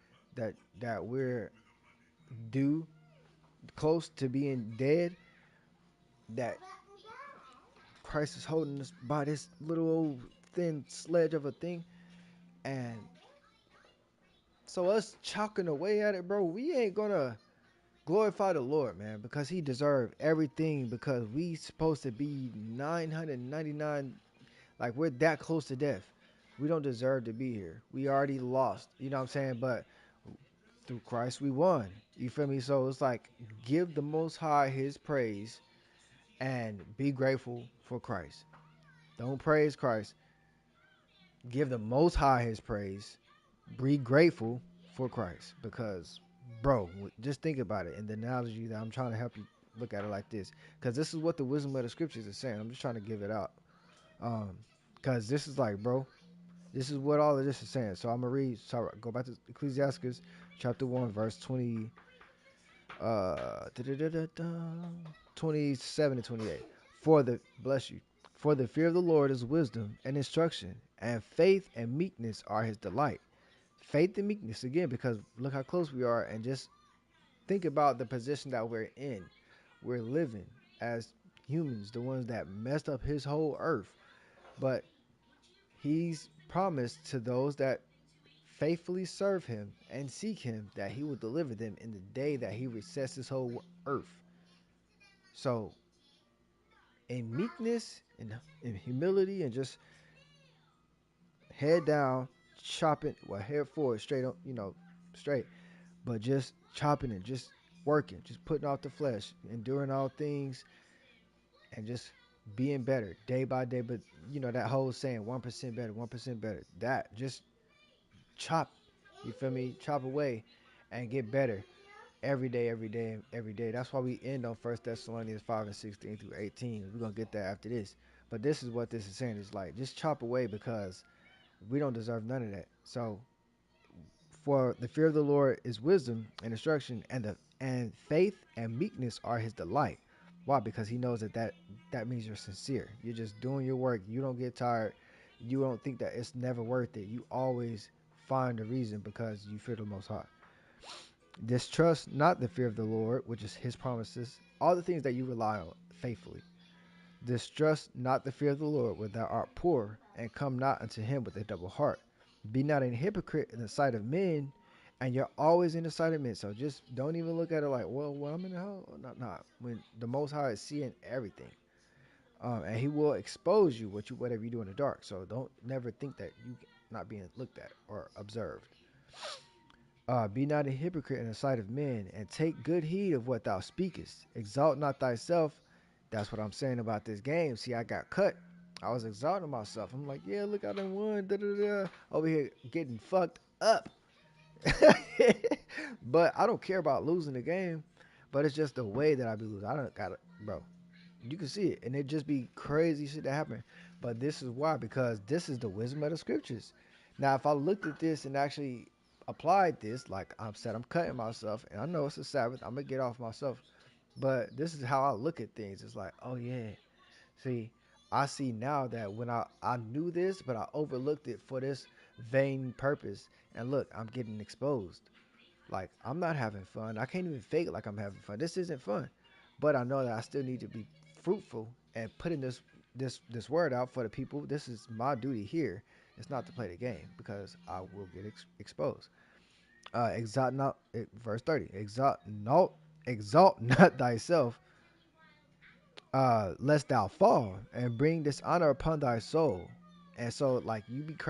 that we're due close to being dead, that Christ is holding us by this little old thin sledge of a thing, and so us chalking away at it, bro, we ain't gonna glorify the Lord, man, because he deserved everything, because we supposed to be 999, like we're that close to death. We don't deserve to be here. We already lost, you know what I'm saying? But through Christ we won. You feel me? So it's like, give the Most High his praise and be grateful for Christ. Don't praise Christ. Give the Most High his praise. Be grateful for Christ, because, bro, just think about it. And the analogy that I'm trying to help you look at it like this, because this is what the wisdom of the scriptures is saying. I'm just trying to give it out, because this is like, bro, this is what all of this is saying. So I'm gonna read. Sorry, go back to Ecclesiastes chapter 1, verse 20, 27 and 28. For the bless you. For the fear of the Lord is wisdom and instruction, and faith and meekness are his delight. Faith and meekness again, because look how close we are, and just think about the position that we're in. We're living as humans, the ones that messed up his whole earth. But he's promised to those that faithfully serve him and seek him that he will deliver them in the day that he resets his whole earth. So, in meekness and in humility and just head down, chopping, well, head forward, straight up, straight, but just chopping and just working, just putting off the flesh, enduring all things, and just being better day by day. But that whole saying, 1% better, 1% better. That just chop, you feel me? Chop away and get better every day, every day, every day. That's why we end on 1 Thessalonians 5 and 16 through 18. We're gonna get that after this. But this is what this is saying. It's like just chop away because we don't deserve none of that. So for the fear of the Lord is wisdom and instruction, and faith and meekness are his delight. Why? Because he knows that means you're sincere. You're just doing your work. You don't get tired. You don't think that it's never worth it. You always find a reason because you fear the Most High. Distrust not the fear of the Lord, which is his promises, all the things that you rely on faithfully. Distrust not the fear of the Lord when thou art poor, and come not unto him with a double heart. Be not a hypocrite in the sight of men, and you're always in the sight of men. So just don't even look at it like, well, I'm in the hell. Not when the Most High is seeing everything, and He will expose you whatever you do in the dark. So don't never think that you not being looked at or observed. Be not a hypocrite in the sight of men, and take good heed of what thou speakest. Exalt not thyself. That's what I'm saying about this game. See, I got cut. I was exalting myself. I'm like, yeah, look, I done won. Da, da, da. Over here getting fucked up. But I don't care about losing the game. But it's just the way that I be losing. I don't got it, bro. You can see it, and it just be crazy shit that happen. But this is why, because this is the wisdom of the scriptures. Now, if I looked at this and actually applied this, like I said, I'm cutting myself, and I know it's a Sabbath. I'm gonna get off myself, but this is how I look at things. It's like, oh yeah, see, I see now that when I knew this, but I overlooked it for this vain purpose, and look, I'm getting exposed. Like I'm not having fun. I can't even fake it like I'm having fun. This isn't fun. But I know that I still need to be fruitful and putting this word out for the people. This is my duty here. It's not to play the game because I will get exposed. Exalt not, verse 30. Exalt not thyself, lest thou fall and bring dishonor upon thy soul. And so, like,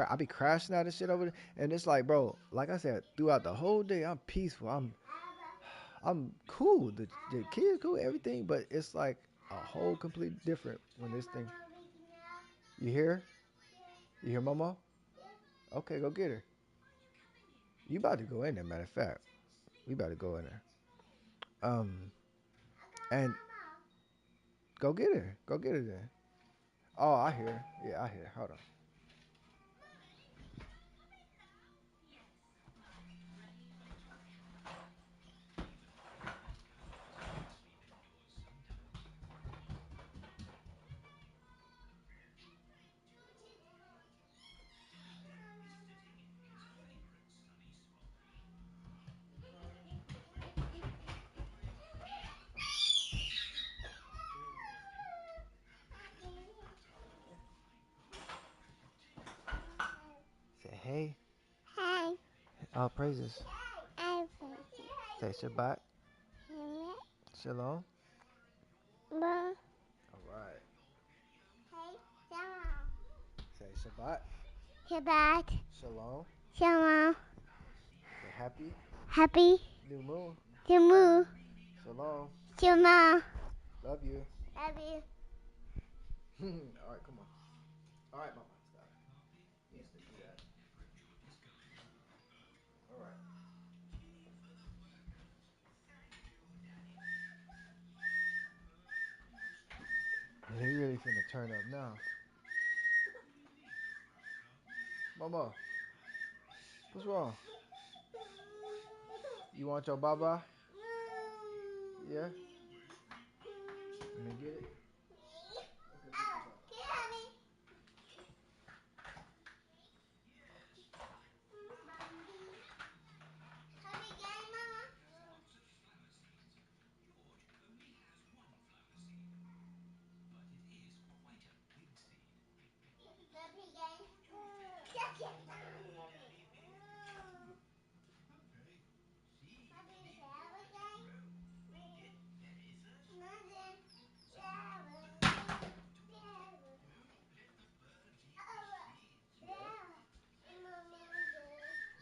I be crashing out of shit over there, and it's like, bro, like I said, throughout the whole day, I'm peaceful. I'm cool. The kids cool, everything, but it's like a whole completely different when this thing. You hear? You hear, Mama? Okay, go get her. You about to go in there? Matter of fact, we about to go in there. And go get her. Go get her then. Oh, I hear her. Yeah, I hear her. Hold on. Say hey. Hi. All praises. I Say Shabbat. Shalom. Hey, All right. Shalom. Say Shabbat. Shabbat. Shalom. Shalom. Say happy Happy new moon. to move. Shalom. Shalom. Love you. Love you. All right, come on. All right, Mama. Stop. Yes, do that. All right. Mama, what's wrong? You want your baba? Yeah? Let me get it.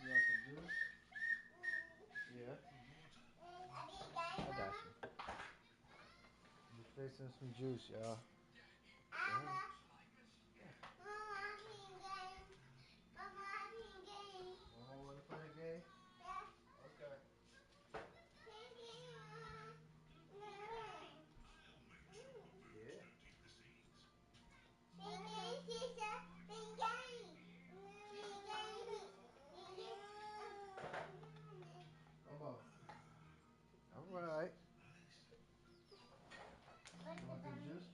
You want some juice? Yeah. I got you. Just fixing some juice, y'all. Mama want to play a game? Okay. Yeah. Mama. All right. You want some juice?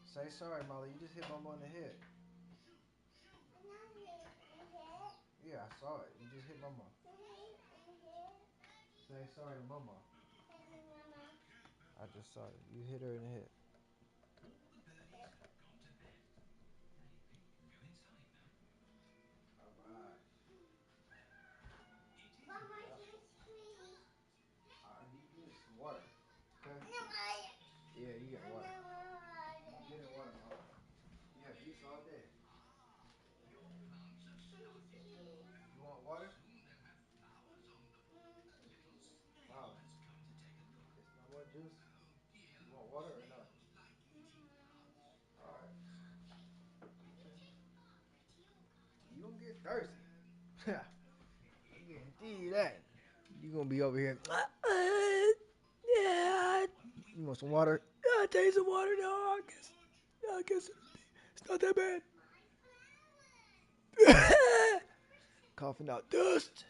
Say sorry, Molly. You just hit Mama on the head. Yeah, I saw it. You just hit Mama. Say sorry to Mama. I just saw it. You hit her in the head. All right. You get some water. Okay? Yeah, you get water. You get in water, Mama. You have juice all day. You want water? Wow. It's no more juice. You want water or no? All right. You gonna get thirsty. I guarantee you that. You gonna be over here. Yeah. You want some water? Yeah, take some water. No, I guess it's not that bad. Coughing out dust.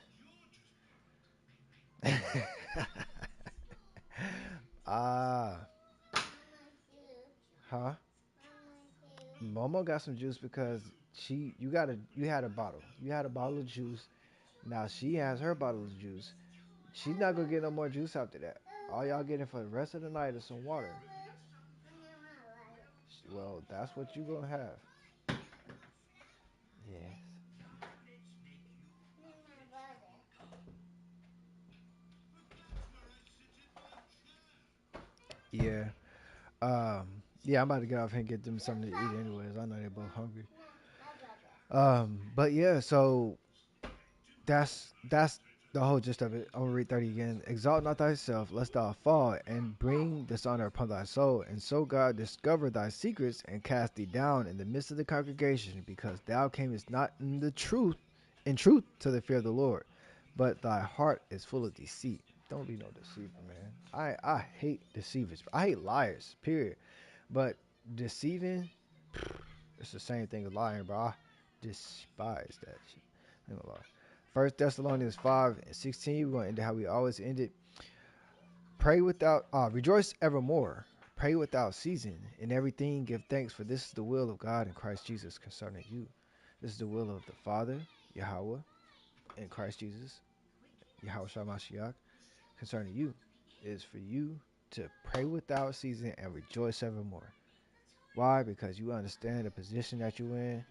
Ah, huh? Momo got some juice because you had a bottle. You had a bottle of juice. Now she has her bottle of juice. She's not gonna get no more juice after that. All y'all getting for the rest of the night is some water. Well, that's what you gonna have. Yes. Yeah. Yeah, I'm about to get off here and get them something to eat anyways. I know they're both hungry. But yeah, so that's the whole gist of it. I'm gonna read 30 again. Exalt not thyself, lest thou fall, and bring dishonor upon thy soul. And so God discover thy secrets and cast thee down in the midst of the congregation, because thou camest not in truth to the fear of the Lord, but thy heart is full of deceit. Don't be no deceiver, man. I hate deceivers. I hate liars, period. But deceiving, it's the same thing as lying, bro. I despise that shit. I ain't gonna lie. First Thessalonians 5:16. We're gonna end it how we always end it. Pray without rejoice evermore. Pray without ceasing. In everything give thanks, for this is the will of God in Christ Jesus concerning you. This is the will of the Father, Yahweh, in Christ Jesus, Yahweh Shamashiach, concerning you. It is for you to pray without ceasing and rejoice evermore. Why? Because you understand the position that you're in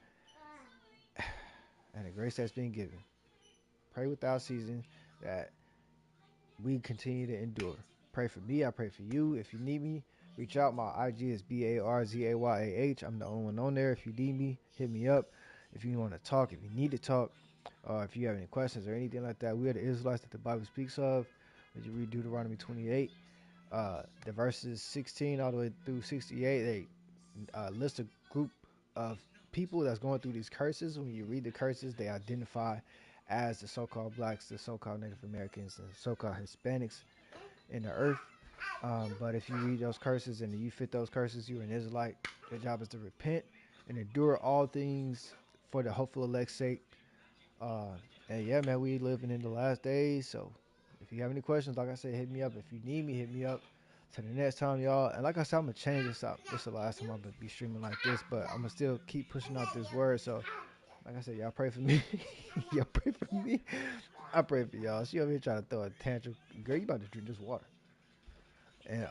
and the grace that's been given. Pray without ceasing that we continue to endure. Pray for me. I pray for you. If you need me, reach out. My IG is BARZAYAH. I'm the only one on there. If you need me, hit me up. If you want to talk, if you need to talk, if you have any questions or anything like that, we are the Israelites that the Bible speaks of. When you read Deuteronomy 28, the verses 16 all the way through 68, they list a group of people that's going through these curses. When you read the curses, they identify as the so-called blacks, the so-called Native Americans, and the so-called Hispanics in the earth. But if you read those curses and you fit those curses, you're an Israelite. Your job is to repent and endure all things for the hopeful elect's sake. Uh, and yeah, man, we living in the last days. So if you have any questions, like I said, hit me up. If you need me, hit me up. Till the next time, y'all. And like I said, I'm gonna change this up. This is the last time I'm gonna be streaming like this, but I'm gonna still keep pushing out this word. So, like I said, y'all pray for me. Y'all pray for me. I pray for y'all. She over here trying to throw a tantrum. Girl, you about to drink this water. And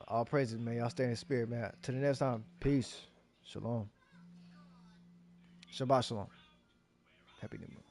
all praises, man. Y'all stay in the spirit, man. Till the next time, peace. Shalom. Shabbat shalom. Happy New Month.